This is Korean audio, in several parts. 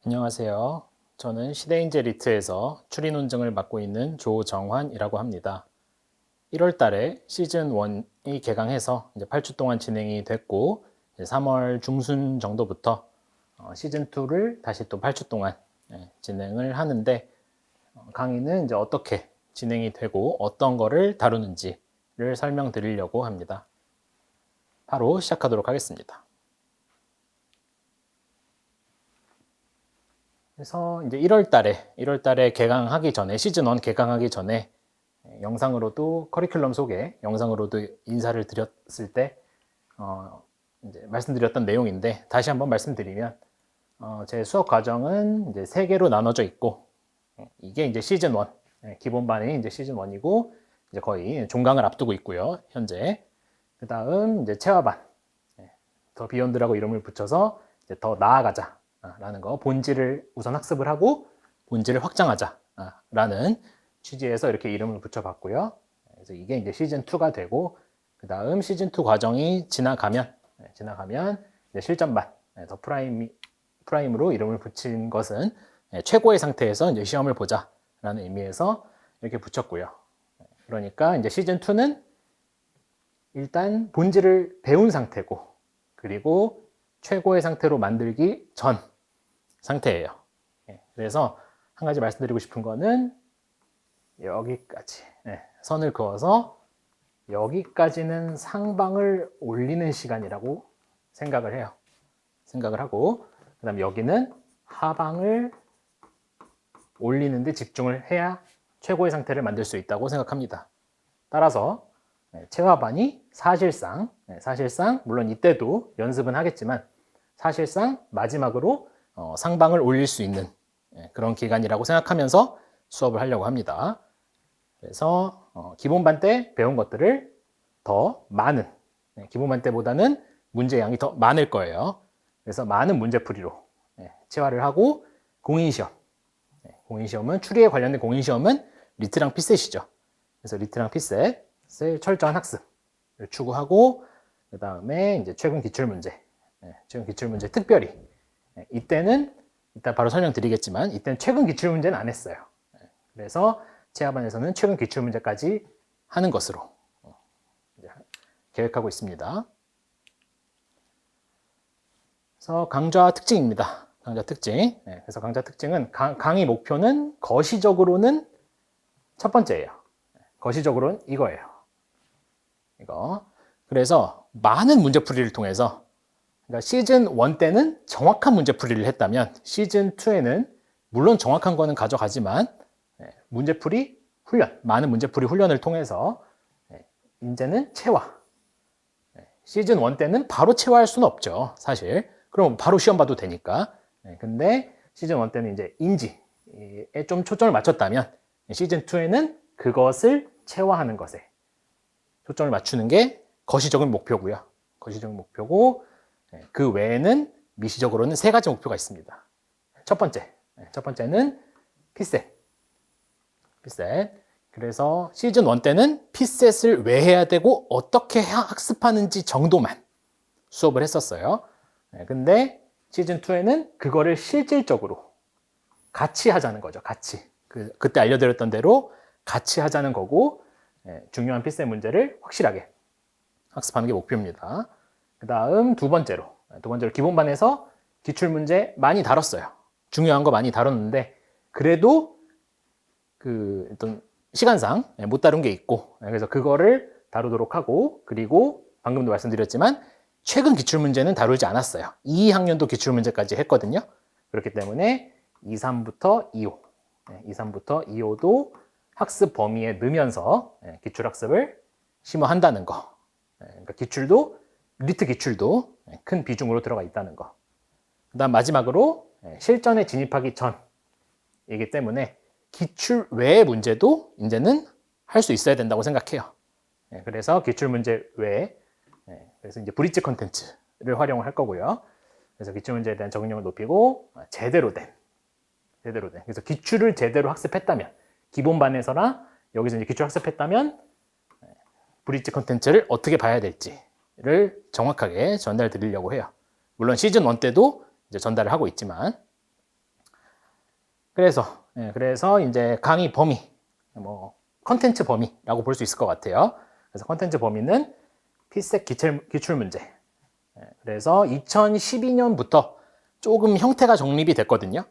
안녕하세요. 저는 시대인재 리트에서 추리 논증을 맡고 있는 조정환이라고 합니다. 1월 달에 시즌 1이 개강해서 이제 8주 동안 진행이 됐고, 이제 3월 중순 정도부터 시즌 2를 다시 또 8주 동안 진행을 하는데, 강의는 이제 어떻게 진행이 되고 어떤 거를 다루는지를 설명드리려고 합니다. 바로 시작하도록 하겠습니다. 그래서 이제 1월 달에 개강하기 전에, 시즌 1 개강하기 전에 영상으로도 커리큘럼 소개, 영상으로도 인사를 드렸을 때 이제 말씀드렸던 내용인데, 다시 한번 말씀드리면 제 수업 과정은 이제 3개로 나눠져 있고, 이게 이제 시즌 1, 기본반이 이제 시즌 1이고 이제 거의 종강을 앞두고 있고요, 현재. 그 다음 이제 체화반, 더 비욘드라고 이름을 붙여서 이제 더 나아가자 라는 거, 본질을 우선 학습을 하고 본질을 확장하자 라는 취지에서 이렇게 이름을 붙여봤고요. 그래서 이게 이제 시즌 2가 되고, 그 다음 시즌 2 과정이 지나가면 이제 실전반, 더 프라임으로 이름을 붙인 것은 최고의 상태에서 이제 시험을 보자 라는 의미에서 이렇게 붙였고요. 그러니까 이제 시즌 2는 일단 본질을 배운 상태고, 그리고 최고의 상태로 만들기 전 상태예요. 그래서 한 가지 말씀드리고 싶은 거는 여기까지 선을 그어서 여기까지는 상방을 올리는 시간이라고 생각을 해요. 생각을 하고, 그 다음 여기는 하방을 올리는데 집중을 해야 최고의 상태를 만들 수 있다고 생각합니다. 따라서 체화반이 사실상 물론 이때도 연습은 하겠지만 사실상 마지막으로 상방을 올릴 수 있는 그런 기간이라고 생각하면서 수업을 하려고 합니다. 그래서 기본반 때 배운 것들을 더 많은, 기본반 때보다는 문제량이 더 많을 거예요. 그래서 많은 문제풀이로 체화를 하고, 공인시험은 추리에 관련된 공인시험은 리트랑 피셋이죠. 그래서 리트랑 피셋을 철저한 학습을 추구하고, 그 다음에 이제 최근 기출문제 특별히 이때는 이따 바로 설명드리겠지만, 이때는 최근 기출문제는 안 했어요. 그래서 체화반에서는 최근 기출문제까지 하는 것으로 계획하고 있습니다. 그래서 강좌 특징입니다. 강좌 특징. 그래서 강좌 특징은 강의 목표는 거시적으로는 첫 번째예요. 거시적으로는 이거예요. 이거. 그래서 많은 문제풀이를 통해서, 그러니까 시즌 1 때는 정확한 문제풀이를 했다면 시즌 2에는 물론 정확한 거는 가져가지만 문제풀이 훈련, 많은 문제풀이 훈련을 통해서 이제는 체화. 시즌 1 때는 바로 체화할 수는 없죠, 사실. 그럼 바로 시험 봐도 되니까. 근데 시즌 1 때는 이제 인지에 좀 초점을 맞췄다면 시즌 2에는 그것을 체화하는 것에 초점을 맞추는 게 거시적인 목표고요. 거시적인 목표고, 그 외에는 미시적으로는 3가지 목표가 있습니다. 첫 번째는 피셋. 그래서 시즌 1 때는 피셋을 왜 해야 되고 어떻게 학습하는지 정도만 수업을 했었어요. 근데 시즌 2에는 그거를 실질적으로 같이 하자는 거죠. 같이. 그때 알려드렸던 대로 같이 하자는 거고, 중요한 피셋 문제를 확실하게 학습하는 게 목표입니다. 그 다음 두 번째로 기본반에서 기출문제 많이 다뤘어요. 중요한 거 많이 다뤘는데, 그래도 그 어떤 시간상 못 다룬 게 있고, 그래서 그거를 다루도록 하고, 그리고 방금도 말씀드렸지만 최근 기출문제는 다루지 않았어요. 2학년도 기출문제까지 했거든요. 그렇기 때문에 2, 3부터 2호 2호도 학습 범위에 넣으면서 기출학습을 심화한다는 거. 그러니까 리트 기출도 큰 비중으로 들어가 있다는 거. 그 다음 마지막으로 실전에 진입하기 전이기 때문에 기출 외의 문제도 이제는 할 수 있어야 된다고 생각해요. 그래서 기출 문제 외에, 그래서 이제 브릿지 컨텐츠를 활용을 할 거고요. 그래서 기출 문제에 대한 적응력을 높이고, 제대로 된. 그래서 기출을 제대로 학습했다면, 기본반에서나 여기서 이제 기출 학습했다면 브릿지 컨텐츠를 어떻게 봐야 될지를 정확하게 전달 드리려고 해요. 물론 시즌 1 때도 이제 전달을 하고 있지만, 그래서 이제 강의 범위, 뭐 컨텐츠 범위라고 볼 수 있을 것 같아요. 그래서 컨텐츠 범위는 피셋 기출 문제. 그래서 2012년부터 조금 형태가 정립이 됐거든요.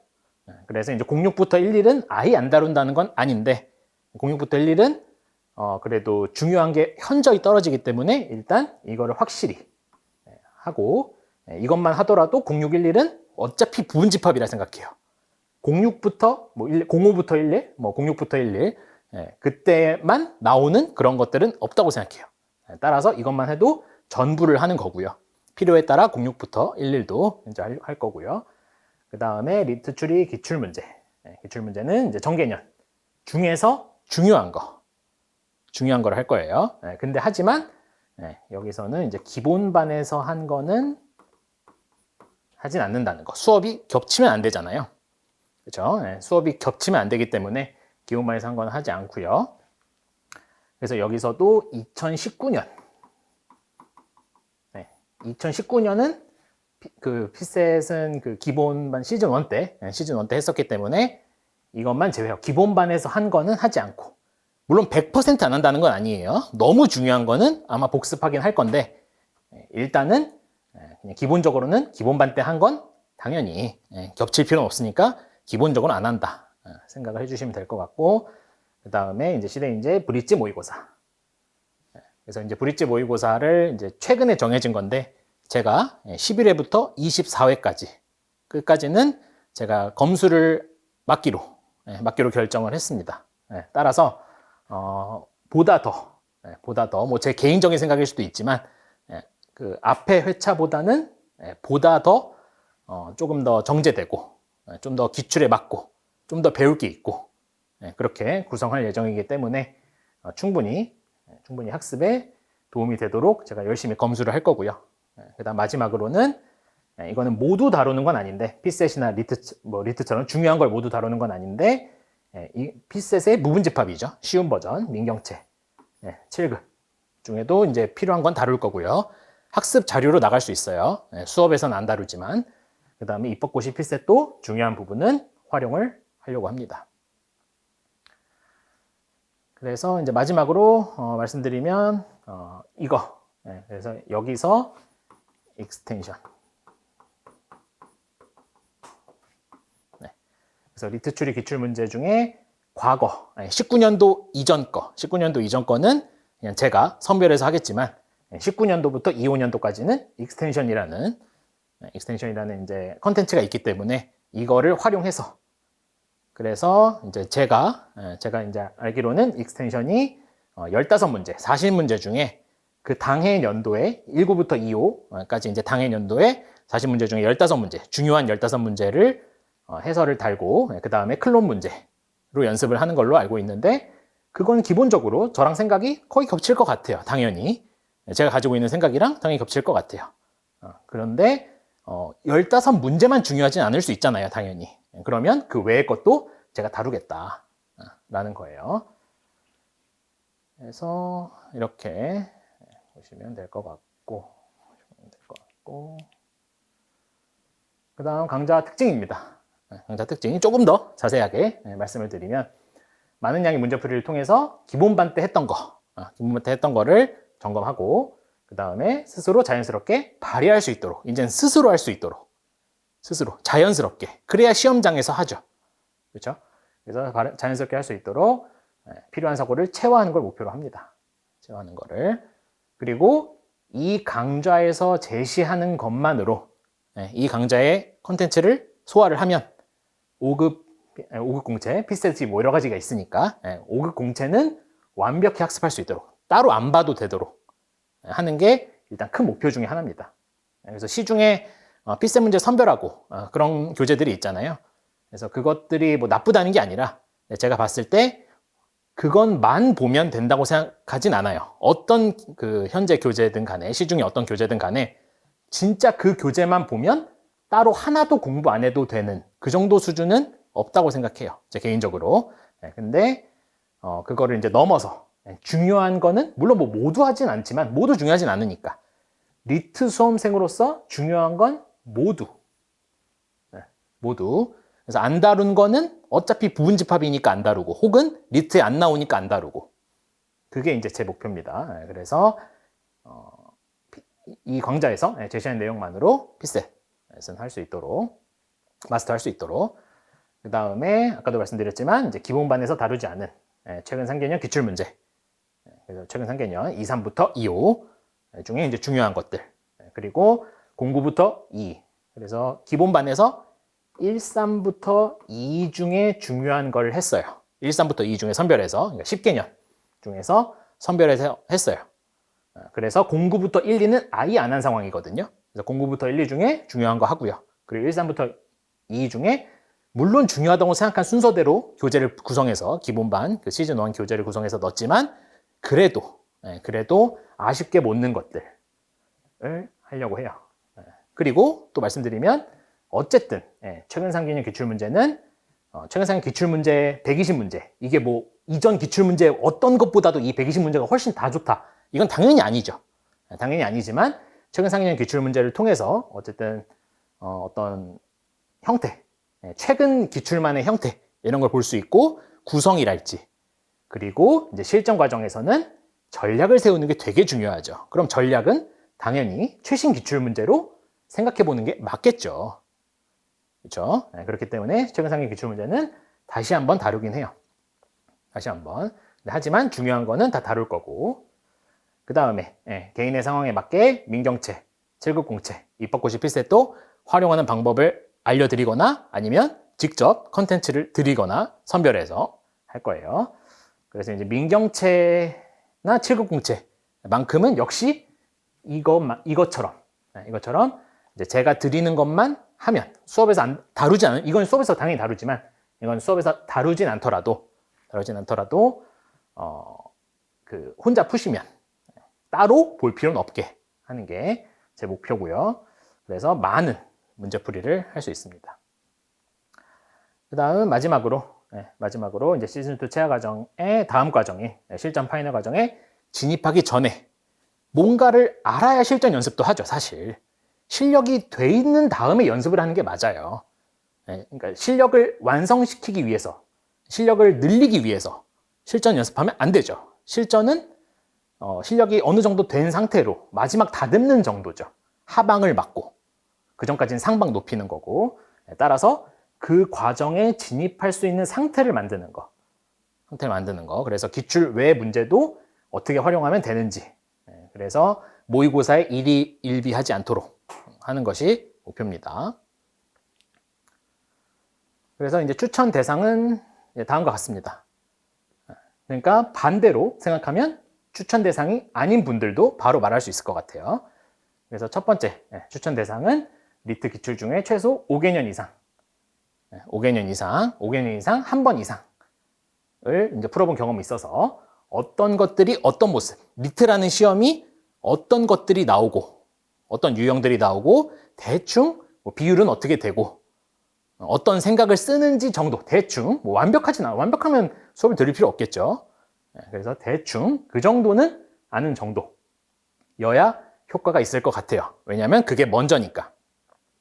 그래서 이제 06부터 11은 아예 안 다룬다는 건 아닌데 06부터 11은 그래도 중요한 게 현저히 떨어지기 때문에 일단 이거를 확실히 하고 이것만 하더라도 0611은 어차피 부분집합이라 생각해요. 06부터 뭐 05부터 11, 뭐 06부터 11 그때만 나오는 그런 것들은 없다고 생각해요. 따라서 이것만 해도 전부를 하는 거고요. 필요에 따라 06부터 11도 이제 할 거고요. 그 다음에 리트 추리 기출 문제. 기출 문제는 이제 정개년 중에서 중요한 거를 할 거예요. 근데 하지만 여기서는 이제 기본반에서 한 거는 하진 않는다는 거. 수업이 겹치면 안 되잖아요. 그렇죠? 수업이 겹치면 안 되기 때문에 기본반에서 한 건 하지 않고요. 그래서 여기서도 2019년 2019년은 그 피셋은 그 기본반 시즌 1 때 했었기 때문에 이것만 제외하고 기본반에서 한 거는 하지 않고, 물론 100% 안 한다는 건 아니에요. 너무 중요한 거는 아마 복습하긴 할 건데 일단은 그냥 기본적으로는 기본반 때 한 건 당연히 겹칠 필요는 없으니까 기본적으로 안 한다 생각을 해주시면 될 것 같고, 그 다음에 이제 시대인재 브릿지 모의고사. 그래서 이제 브릿지 모의고사를 이제 최근에 정해진 건데 제가 11회부터 24회까지 끝까지는 제가 검수를 맡기로 결정을 했습니다. 따라서 보다 더 뭐 제 개인적인 생각일 수도 있지만 그 앞에 회차보다는 보다 더 조금 더 정제되고 좀 더 기출에 맞고 좀 더 배울 게 있고 그렇게 구성할 예정이기 때문에 충분히 학습에 도움이 되도록 제가 열심히 검수를 할 거고요. 그다음 마지막으로는 이거는 모두 다루는 건 아닌데 피셋이나 리트처럼 중요한 걸 모두 다루는 건 아닌데 이 피셋의 무분집합이죠. 쉬운 버전 민경채 7급 중에도 이제 필요한 건 다룰 거고요. 학습 자료로 나갈 수 있어요. 수업에서는 안 다루지만 그 다음에 입법고시 피셋도 중요한 부분은 활용을 하려고 합니다. 그래서 이제 마지막으로 말씀드리면 이거. 그래서 여기서 익스텐션. 그래서 리트 추리 기출 문제 중에 과거 19년도 이전 거는 그냥 제가 선별해서 하겠지만 19년도부터 25년도까지는 익스텐션이라는 이제 컨텐츠가 있기 때문에 이거를 활용해서, 그래서 이제 제가 이제 알기로는 익스텐션이 15문제, 40문제 중에 그 당해 연도에 19부터 25까지 이제 당해 연도에 40문제 중에 15문제, 중요한 15문제를 해설을 달고 그 다음에 클론 문제로 연습을 하는 걸로 알고 있는데, 그건 기본적으로 저랑 생각이 거의 겹칠 것 같아요. 당연히 제가 가지고 있는 생각이랑 당연히 겹칠 것 같아요. 그런데 15문제만 중요하진 않을 수 있잖아요. 당연히. 그러면 그 외의 것도 제가 다루겠다 라는 거예요. 그래서 이렇게 보시면 될 것 같고, 그 다음 강좌 특징입니다. 강좌 특징이 조금 더 자세하게 말씀을 드리면, 많은 양의 문제풀이를 통해서 기본반 때 했던 거를 점검하고 그 다음에 스스로 자연스럽게 발휘할 수 있도록, 이제는 스스로 할 수 있도록, 스스로 자연스럽게, 그래야 시험장에서 하죠. 그렇죠? 그래서 자연스럽게 할 수 있도록 필요한 사고를 체화하는 걸 목표로 합니다. 체화하는 거를. 그리고 이 강좌에서 제시하는 것만으로 이 강좌의 컨텐츠를 소화를 하면 5급 공채, 피셋이 뭐 여러 가지가 있으니까 5급 공채는 완벽히 학습할 수 있도록, 따로 안 봐도 되도록 하는 게 일단 큰 목표 중에 하나입니다. 그래서 시중에 피셋 문제 선별하고 그런 교재들이 있잖아요. 그래서 그것들이 뭐 나쁘다는 게 아니라 제가 봤을 때 그것만 보면 된다고 생각하진 않아요. 어떤 그 현재 교재든 간에, 시중에 어떤 교재든 간에 진짜 그 교재만 보면 따로 하나도 공부 안 해도 되는 그 정도 수준은 없다고 생각해요. 제 개인적으로. 근데 그거를 이제 넘어서 중요한 거는 물론 뭐 모두 하진 않지만, 모두 중요하진 않으니까 리트 수험생으로서 중요한 건 모두 그래서 안 다룬 거는 어차피 부분집합이니까 안 다루고, 혹은 리트에 안 나오니까 안 다루고. 그게 이제 제 목표입니다. 그래서 이 강좌에서 제시한 내용만으로 피셋은 할 수 있도록, 마스터할 수 있도록. 그 다음에 아까도 말씀드렸지만 이제 기본반에서 다루지 않은 최근 3개년 기출문제, 그래서 최근 3개년 2, 3부터 2, 5 중에 이제 중요한 것들, 그리고 09부터 2, 그래서 기본반에서 1, 3부터 2 중에 중요한 걸 했어요. 1, 3부터 2 중에 선별해서, 그러니까 10개년 중에서 선별해서 했어요. 그래서 09부터 1, 2는 아예 안 한 상황이거든요. 그래서 09부터 1, 2 중에 중요한 거 하고요. 그리고 1, 3부터 2 중에 물론 중요하다고 생각한 순서대로 교재를 구성해서 기본반 그 시즌 1 교재를 구성해서 넣었지만 그래도 아쉽게 못 넣은 것들을 하려고 해요. 그리고 또 말씀드리면 어쨌든 최근 3개년 기출문제는 최근 3개년 기출문제 120문제, 이게 뭐 이전 기출문제 어떤 것보다도 이 120문제가 훨씬 다 좋다, 이건 당연히 아니죠. 당연히 아니지만 최근 3개년 기출문제를 통해서 어쨌든 어떤 형태, 최근 기출만의 형태 이런 걸 볼 수 있고, 구성이랄지, 그리고 이제 실전 과정에서는 전략을 세우는 게 되게 중요하죠. 그럼 전략은 당연히 최신 기출 문제로 생각해 보는 게 맞겠죠. 그렇죠? 그렇기 때문에 최근 3개년 기출 문제는 다시 한번 다루긴 해요. 다시 한번. 하지만 중요한 거는 다 다룰 거고, 그 다음에 개인의 상황에 맞게 민경채, 7급 공채, 입법고시 필셋도 활용하는 방법을 알려드리거나 아니면 직접 컨텐츠를 드리거나 선별해서 할 거예요. 그래서 이제 민경채나 7급 공채만큼은 역시 이것처럼 이제 제가 드리는 것만 하면, 수업에서 다루지 않은, 이건 수업에서 당연히 다루지만 이건 수업에서 다루진 않더라도 그 혼자 푸시면 따로 볼 필요는 없게 하는 게 제 목표고요. 그래서 많은 문제풀이를 할 수 있습니다. 그 다음 마지막으로 이제 시즌2 체화 과정의 다음 과정인 실전 파이널 과정에 진입하기 전에 뭔가를 알아야 실전 연습도 하죠, 사실. 실력이 돼 있는 다음에 연습을 하는 게 맞아요. 그러니까 실력을 완성시키기 위해서, 실력을 늘리기 위해서 실전 연습하면 안 되죠. 실전은 실력이 어느 정도 된 상태로 마지막 다듬는 정도죠. 하방을 맞고 그 전까지는 상방 높이는 거고, 따라서 그 과정에 진입할 수 있는 상태를 만드는 거. 그래서 기출 외 문제도 어떻게 활용하면 되는지, 그래서 모의고사에 일비하지 않도록 하는 것이 목표입니다. 그래서 이제 추천 대상은 다음과 같습니다. 그러니까 반대로 생각하면 추천 대상이 아닌 분들도 바로 말할 수 있을 것 같아요. 그래서 첫 번째 추천 대상은 리트 기출 중에 최소 5개년 이상, 5개년 이상, 한 번 이상을 이제 풀어본 경험이 있어서 어떤 것들이 어떤 모습, 리트라는 시험이 어떤 것들이 나오고, 어떤 유형들이 나오고, 대충 뭐 비율은 어떻게 되고, 어떤 생각을 쓰는지 정도, 대충, 뭐 완벽하면 수업을 들을 필요 없겠죠. 그래서 대충 그 정도는 아는 정도여야 효과가 있을 것 같아요. 왜냐하면 그게 먼저니까.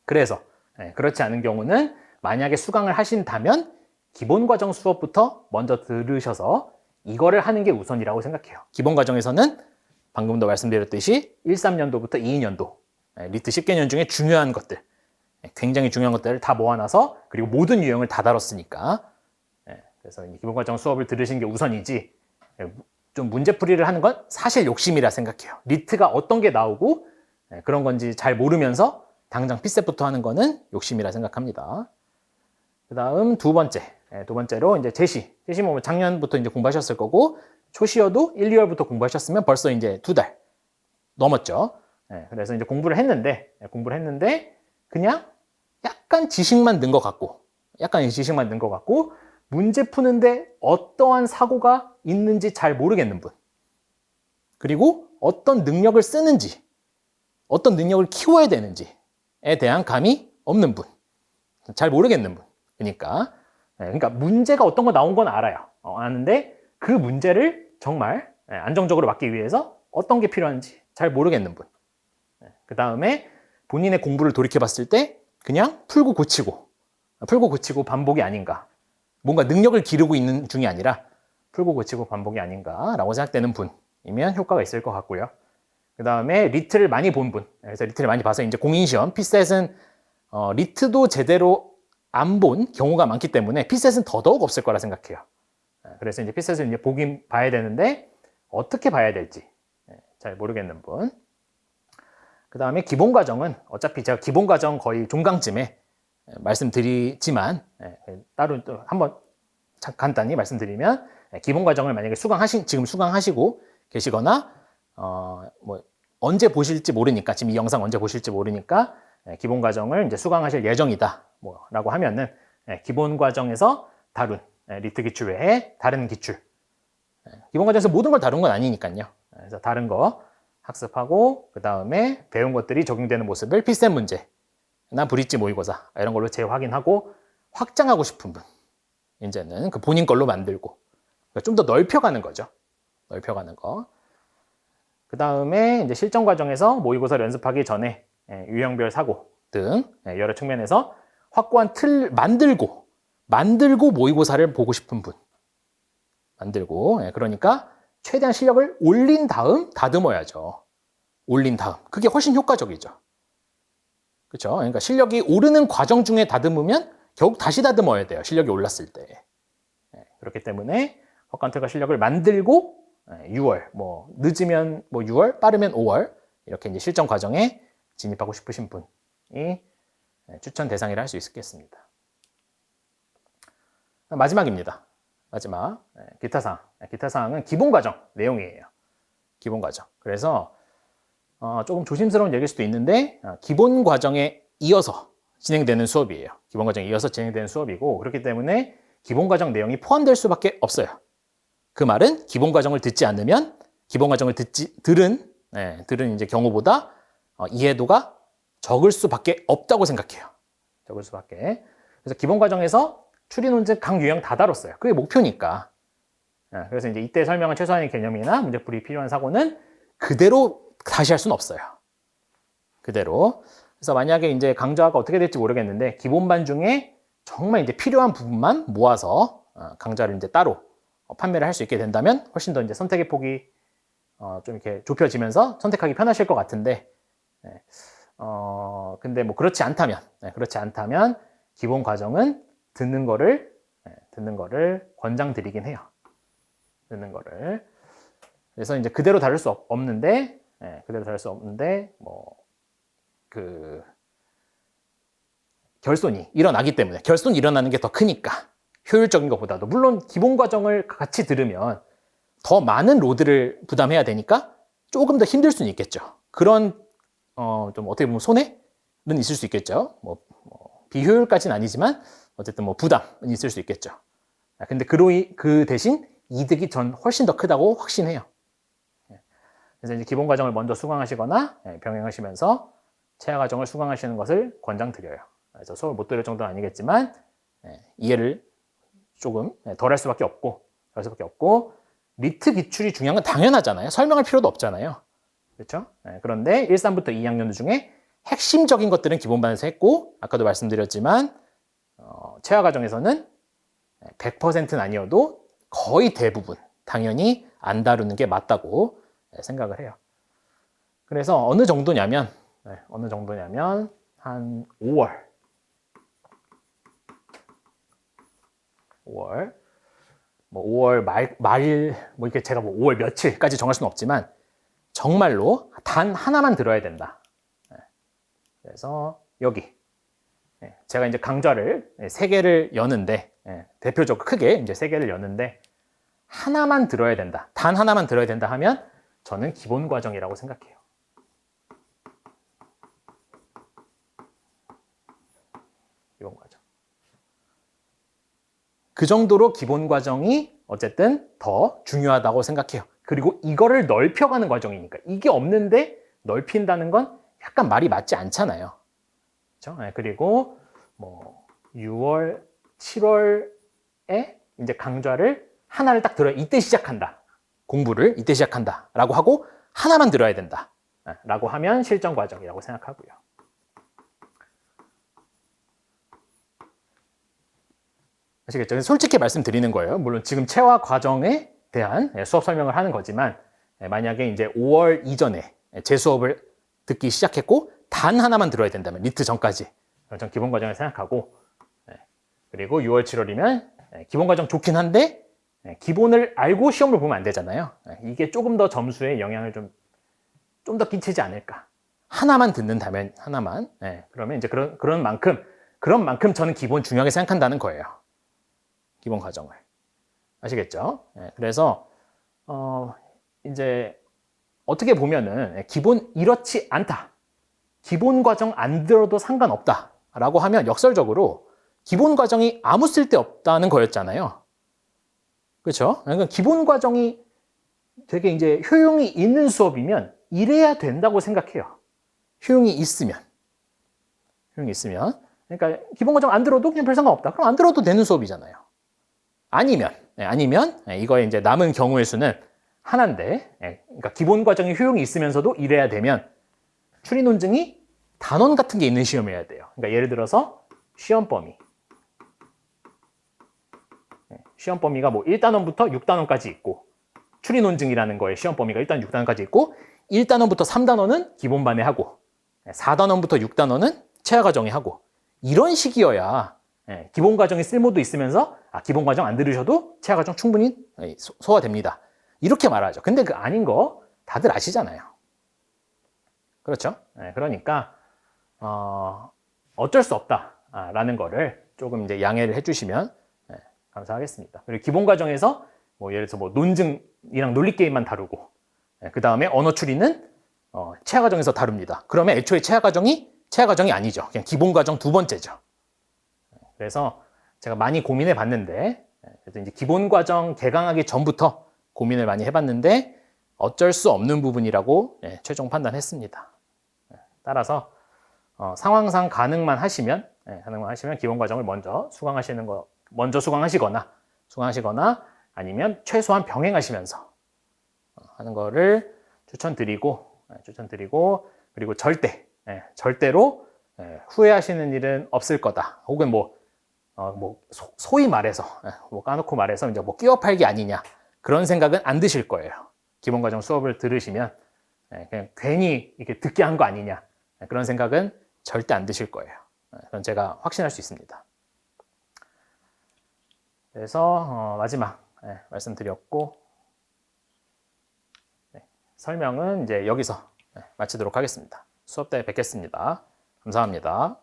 그래서 그렇지 않은 경우는 만약에 수강을 하신다면 기본과정 수업부터 먼저 들으셔서 이거를 하는 게 우선이라고 생각해요. 기본과정에서는 방금도 말씀드렸듯이 1, 3년도부터 2년도 리트 10개년 중에 중요한 것들, 굉장히 중요한 것들을 다 모아놔서, 그리고 모든 유형을 다 다뤘으니까, 그래서 기본과정 수업을 들으신 게 우선이지, 좀 문제풀이를 하는 건 사실 욕심이라 생각해요. 리트가 어떤 게 나오고 그런 건지 잘 모르면서 당장 피셋부터 하는 거는 욕심이라 생각합니다. 그 다음 두 번째로 이제 제시 뭐 작년부터 이제 공부하셨을 거고, 초시여도 1, 2월부터 공부하셨으면 벌써 이제 2달 넘었죠. 그래서 이제 공부를 했는데 그냥 약간 지식만 는 것 같고, 문제 푸는데 어떠한 사고가 있는지 잘 모르겠는 분, 그리고 어떤 능력을 쓰는지, 어떤 능력을 키워야 되는지에 대한 감이 없는 분, 잘 모르겠는 분. 그러니까 문제가 어떤 거 나온 건 알아요. 아는데 그 문제를 정말 안정적으로 맞기 위해서 어떤 게 필요한지 잘 모르겠는 분. 그 다음에 본인의 공부를 돌이켜 봤을 때 그냥 풀고 고치고, 풀고 고치고 반복이 아닌가. 뭔가 능력을 기르고 있는 중이 아니라 풀고 고치고 반복이 아닌가라고 생각되는 분이면 효과가 있을 것 같고요. 그 다음에 리트를 많이 본 분. 그래서 리트를 많이 봐서 이제 공인시험, 피셋은 리트도 제대로 안 본 경우가 많기 때문에 피셋은 더더욱 없을 거라 생각해요. 그래서 이제 피셋을 이제 보긴 봐야 되는데 어떻게 봐야 될지 잘 모르겠는 분. 그 다음에 기본 과정은 어차피 제가 기본 과정 거의 종강쯤에 말씀드리지만 따로 또 한번 간단히 말씀드리면 기본 과정을 만약에 지금 수강하시고 계시거나 뭐 언제 보실지 모르니까 지금 이 영상 언제 보실지 모르니까 기본 과정을 이제 수강하실 예정이다 뭐라고 하면은 기본 과정에서 다룬 리트 기출 외에 다른 기출 기본 과정에서 모든 걸 다룬 건 아니니까요. 그래서 다른 거 학습하고 그 다음에 배운 것들이 적용되는 모습을 필셈 문제나 브릿지 모의고사 이런 걸로 재확인하고 확장하고 싶은 분 이제는 그 본인 걸로 만들고 좀 더 넓혀가는 거죠. 넓혀가는 거. 그 다음에 이제 실전 과정에서 모의고사를 연습하기 전에 유형별 사고 등 여러 측면에서 확고한 틀 만들고 모의고사를 보고 싶은 분 만들고 그러니까 최대한 실력을 올린 다음 다듬어야죠. 올린 다음 그게 훨씬 효과적이죠. 그렇죠? 그러니까 실력이 오르는 과정 중에 다듬으면 결국 다시 다듬어야 돼요. 실력이 올랐을 때. 그렇기 때문에 확고한 틀과 실력을 만들고 6월, 뭐 늦으면 뭐 6월, 빠르면 5월 이렇게 이제 실전 과정에 진입하고 싶으신 분이 추천 대상이라 할 수 있겠습니다. 마지막입니다. 마지막 기타사항. 기타사항은 기본 과정 내용이에요. 기본 과정. 그래서 조금 조심스러운 얘기일 수도 있는데 기본 과정에 이어서 진행되는 수업이에요. 기본 과정에 이어서 진행되는 수업이고 그렇기 때문에 기본 과정 내용이 포함될 수밖에 없어요. 그 말은 기본 과정을 듣지 않으면 기본 과정을 들은 이제 경우보다 이해도가 적을 수밖에 없다고 생각해요. 적을 수밖에. 그래서 기본 과정에서 추리, 논증, 각 유형 다 다뤘어요. 그게 목표니까. 그래서 이제 이때 설명한 최소한의 개념이나 문제풀이 필요한 사고는 그대로 다시 할 수는 없어요. 그대로. 그래서 만약에 이제 강좌가 어떻게 될지 모르겠는데 기본반 중에 정말 이제 필요한 부분만 모아서 강좌를 이제 따로 판매를 할 수 있게 된다면 훨씬 더 이제 선택의 폭이 좀 이렇게 좁혀지면서 선택하기 편하실 것 같은데 근데 뭐 그렇지 않다면 기본 과정은 듣는 거를 권장드리긴 해요. 듣는 거를. 그래서 이제 그대로 다룰 수 없는데 뭐 그 결손이 일어나기 때문에 결손이 일어나는 게 더 크니까 효율적인 것보다도 물론 기본 과정을 같이 들으면 더 많은 로드를 부담해야 되니까 조금 더 힘들 수는 있겠죠. 그런 좀 어떻게 보면 손해는 있을 수 있겠죠. 뭐 비효율까지는 아니지만 어쨌든 뭐 부담은 있을 수 있겠죠. 근데 그 대신 이득이 전 훨씬 더 크다고 확신해요. 그래서 이제 기본 과정을 먼저 수강하시거나 병행하시면서 체화 과정을 수강하시는 것을 권장드려요. 그래서 수업을 못 들을 정도는 아니겠지만 이해를 조금 덜 할 수밖에 없고 리트 기출이 중요한 건 당연하잖아요. 설명할 필요도 없잖아요. 그렇죠? 그런데 1~3부터 2학년 중에 핵심적인 것들은 기본반에서 했고 아까도 말씀드렸지만 체화 과정에서는 100%는 아니어도 거의 대부분 당연히 안 다루는 게 맞다고 생각을 해요. 그래서 어느 정도냐면 한 5월 뭐 5월 말 뭐 이렇게 제가 뭐 5월 며칠까지 정할 수는 없지만 정말로 단 하나만 들어야 된다. 그래서 여기 제가 이제 강좌를 3개를 여는데 대표적으로 크게 이제 3개를 여는데 하나만 들어야 된다. 단 하나만 들어야 된다 하면 저는 기본 과정이라고 생각해요. 기본 과정. 그 정도로 기본 과정이 어쨌든 더 중요하다고 생각해요. 그리고 이거를 넓혀가는 과정이니까 이게 없는데 넓힌다는 건 약간 말이 맞지 않잖아요. 그렇죠? 그리고 뭐 6월, 7월에 이제 강좌를 하나를 딱 들어야 이때 시작한다. 공부를 이때 시작한다. 라고 하고 하나만 들어야 된다. 라고 하면 실전 과정이라고 생각하고요. 아시겠죠? 솔직히 말씀드리는 거예요. 물론 지금 체화 과정에 대한 수업 설명을 하는 거지만 만약에 이제 5월 이전에 제 수업을 듣기 시작했고 단 하나만 들어야 된다면 리트 전까지 전 기본 과정을 생각하고 그리고 6월 7월이면 기본 과정 좋긴 한데 기본을 알고 시험을 보면 안 되잖아요. 이게 조금 더 점수에 영향을 좀 더 끼치지 않을까. 하나만 듣는다면 하나만 그러면 이제 그런 만큼 저는 기본 중요하게 생각한다는 거예요. 기본 과정을 아시겠죠? 그래서 이제 어떻게 보면은 기본 이렇지 않다. 기본 과정 안 들어도 상관없다라고 하면 역설적으로 기본 과정이 아무 쓸데 없다는 거였잖아요. 그렇죠? 그러니까 기본 과정이 되게 이제 효용이 있는 수업이면 이래야 된다고 생각해요. 효용이 있으면. 그러니까 기본 과정 안 들어도 그냥 별 상관없다. 그럼 안 들어도 되는 수업이잖아요. 아니면 이거의 이제 남은 경우의 수는 하나인데, 그러니까 기본 과정에 효용이 있으면서도 이래야 되면 추리 논증이 단원 같은 게 있는 시험이어야 돼요. 그러니까 예를 들어서 시험 범위가 뭐 1단원부터 6단원까지 있고 추리 논증이라는 거에 시험 범위가 일단 6단원까지 있고 1단원부터 3단원은 기본반에 하고 4단원부터 6단원은 체화 과정에 하고 이런 식이어야 기본 과정이 쓸모도 있으면서 기본 과정 안 들으셔도 체화 과정 충분히 소화됩니다. 이렇게 말하죠. 근데 그 아닌 거 다들 아시잖아요. 그렇죠? 그러니까 어쩔 수 없다라는 거를 조금 이제 양해를 해주시면 감사하겠습니다. 그리고 기본 과정에서 뭐 예를 들어서 뭐 논증이랑 논리 게임만 다루고 그 다음에 언어 추리는 체화 과정에서 다룹니다. 그러면 애초에 체화 과정이 아니죠. 그냥 기본 과정 두 번째죠. 그래서 제가 많이 고민해 봤는데 그래서 이제 기본 과정 개강하기 전부터 고민을 많이 해봤는데 어쩔 수 없는 부분이라고 최종 판단했습니다. 따라서 상황상 가능만 하시면 기본 과정을 먼저 수강하시거나 아니면 최소한 병행하시면서 하는 거를 추천드리고 그리고 절대로 후회하시는 일은 없을 거다. 혹은 소위 말해서 까놓고 말해서 이제 뭐 끼워 팔기 아니냐 그런 생각은 안 드실 거예요. 기본 과정 수업을 들으시면 그냥 괜히 이렇게 듣게 한 거 아니냐 그런 생각은 절대 안 드실 거예요. 그건 제가 확신할 수 있습니다. 그래서 마지막 말씀드렸고 설명은 이제 여기서 마치도록 하겠습니다. 수업 때 뵙겠습니다. 감사합니다.